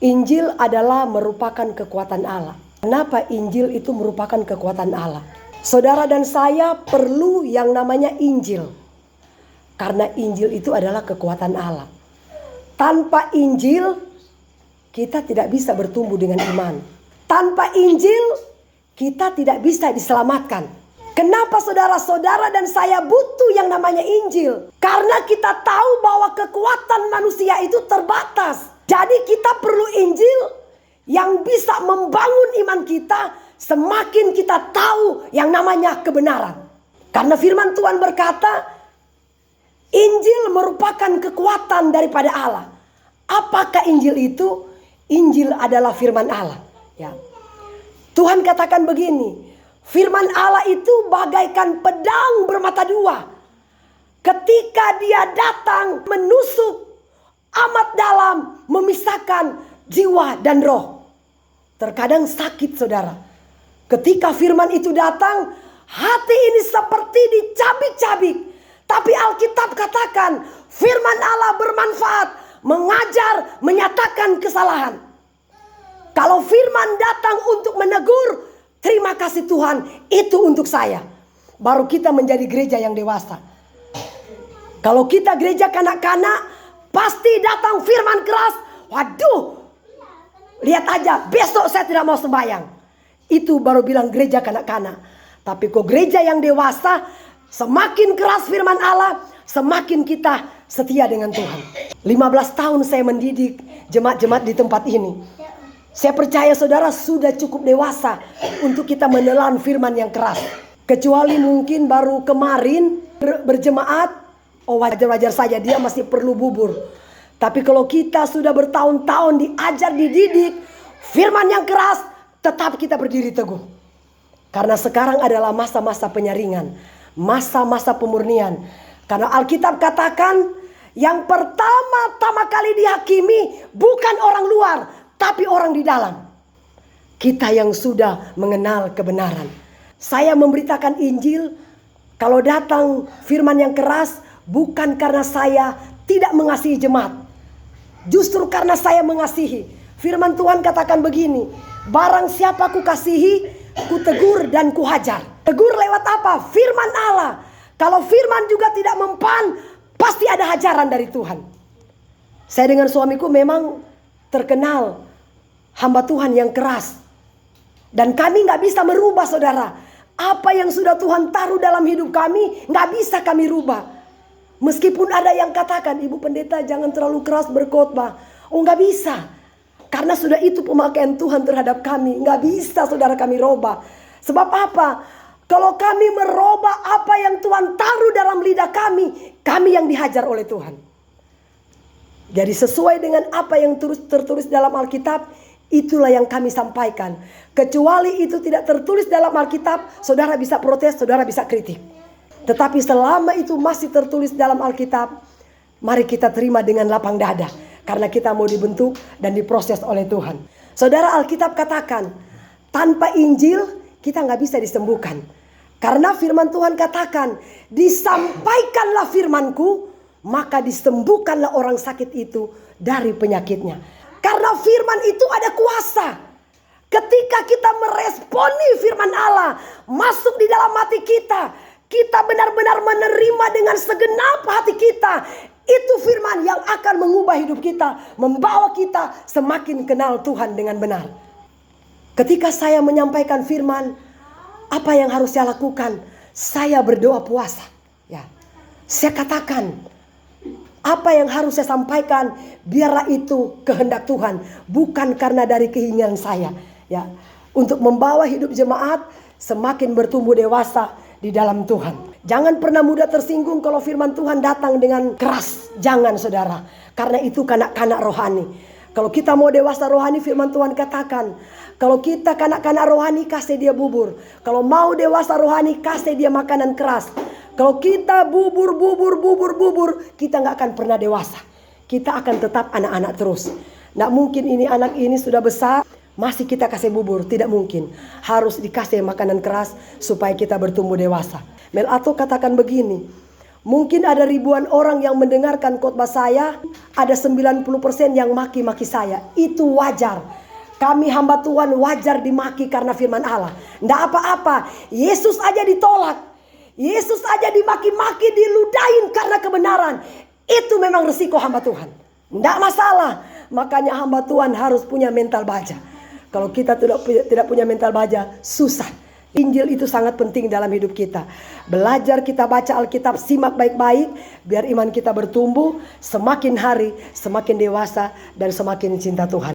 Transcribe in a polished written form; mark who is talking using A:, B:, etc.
A: Injil adalah merupakan kekuatan Allah. Kenapa Injil itu merupakan kekuatan Allah? Saudara dan saya perlu yang namanya Injil. Karena Injil itu adalah kekuatan Allah. Tanpa Injil, kita tidak bisa bertumbuh dengan iman. Tanpa Injil, kita tidak bisa diselamatkan. Kenapa saudara-saudara dan saya butuh yang namanya Injil? Karena kita tahu bahwa kekuatan manusia itu terbatas. Jadi kita perlu Injil yang bisa membangun iman kita semakin kita tahu yang namanya kebenaran. Karena firman Tuhan berkata, Injil merupakan kekuatan daripada Allah. Apakah Injil itu? Injil adalah firman Allah. Ya. Tuhan katakan begini, firman Allah itu bagaikan pedang bermata dua. Ketika dia datang menusuk amat dalam, memisahkan jiwa dan roh. Terkadang sakit saudara. Ketika firman itu datang, hati ini seperti dicabik-cabik. Tapi Alkitab katakan, firman Allah bermanfaat, mengajar, menyatakan kesalahan. Kalau firman datang untuk menegur, terima kasih Tuhan, itu untuk saya. Baru kita menjadi gereja yang dewasa. Kalau kita gereja kanak-kanak, pasti datang firman keras. Waduh, lihat aja, besok saya tidak mau sembahyang. Itu baru bilang gereja kanak-kanak. Tapi kok gereja yang dewasa, semakin keras firman Allah, semakin kita setia dengan Tuhan. 15 tahun saya mendidik jemaat-jemaat di tempat ini. Saya percaya saudara sudah cukup dewasa untuk kita menelan firman yang keras. Kecuali mungkin baru kemarin berjemaat, oh wajar-wajar saja dia masih perlu bubur. Tapi kalau kita sudah bertahun-tahun diajar, dididik firman yang keras, tetap kita berdiri teguh. Karena sekarang adalah masa-masa penyaringan, masa-masa pemurnian. Karena Alkitab katakan yang pertama-tama kali dihakimi bukan orang luar, tapi orang di dalam. Kita yang sudah mengenal kebenaran. Saya memberitakan Injil, kalau datang firman yang keras, bukan karena saya tidak mengasihi jemaat. Justru karena saya mengasihi. Firman Tuhan katakan begini, barang siapa ku kasihi, ku tegur dan ku hajar. Tegur lewat apa? Firman Allah. Kalau firman juga tidak mempan, pasti ada hajaran dari Tuhan. Saya dengan suamiku memang terkenal hamba Tuhan yang keras. Dan kami gak bisa merubah saudara. Apa yang sudah Tuhan taruh dalam hidup kami, gak bisa kami rubah. Meskipun ada yang katakan, Ibu Pendeta jangan terlalu keras berkhotbah. Oh gak bisa. Karena sudah itu pemakaian Tuhan terhadap kami. Gak bisa saudara kami robah. Sebab apa? Kalau kami merubah apa yang Tuhan taruh dalam lidah kami yang dihajar oleh Tuhan. Jadi sesuai dengan apa yang tertulis dalam Alkitab, itulah yang kami sampaikan. Kecuali itu tidak tertulis dalam Alkitab, saudara bisa protes, saudara bisa kritik. Tetapi selama itu masih tertulis dalam Alkitab, mari kita terima dengan lapang dada. Karena kita mau dibentuk dan diproses oleh Tuhan. Saudara, Alkitab katakan, tanpa Injil kita gak bisa disembuhkan. Karena firman Tuhan katakan, disampaikanlah firmanku, maka disembuhkanlah orang sakit itu dari penyakitnya. Karena firman itu ada kuasa. Ketika kita meresponi firman Allah masuk di dalam hati kita, kita benar-benar menerima dengan segenap hati kita. Itu firman yang akan mengubah hidup kita, membawa kita semakin kenal Tuhan dengan benar. Ketika saya menyampaikan firman, apa yang harus saya lakukan? Saya berdoa puasa. Ya, saya katakan, apa yang harus saya sampaikan, biarlah itu kehendak Tuhan, bukan karena dari keinginan saya. Ya, untuk membawa hidup jemaat semakin bertumbuh dewasa di dalam Tuhan. Jangan pernah mudah tersinggung kalau firman Tuhan datang dengan keras. Jangan saudara. Karena itu kanak-kanak rohani. Kalau kita mau dewasa rohani, firman Tuhan katakan, kalau kita kanak-kanak rohani, kasih dia bubur. Kalau mau dewasa rohani, kasih dia makanan keras. Kalau kita bubur, kita gak akan pernah dewasa. Kita akan tetap anak-anak terus. Gak mungkin ini anak ini sudah besar, masih kita kasih bubur, tidak mungkin. Harus dikasih makanan keras supaya kita bertumbuh dewasa. Melato katakan begini, Mungkin ada ribuan orang yang mendengarkan khotbah saya, ada 90% yang maki-maki saya. Itu wajar. Kami hamba Tuhan wajar dimaki karena firman Allah. Nggak apa-apa. Yesus aja ditolak. Yesus aja dimaki-maki, diludahin karena kebenaran. Itu memang resiko hamba Tuhan. Nggak masalah. Makanya hamba Tuhan harus punya mental baja. Kalau kita tidak punya mental baja, susah. Injil itu sangat penting dalam hidup kita. Belajar kita baca Alkitab, simak baik-baik, biar iman kita bertumbuh. Semakin hari, semakin dewasa, dan semakin cinta Tuhan.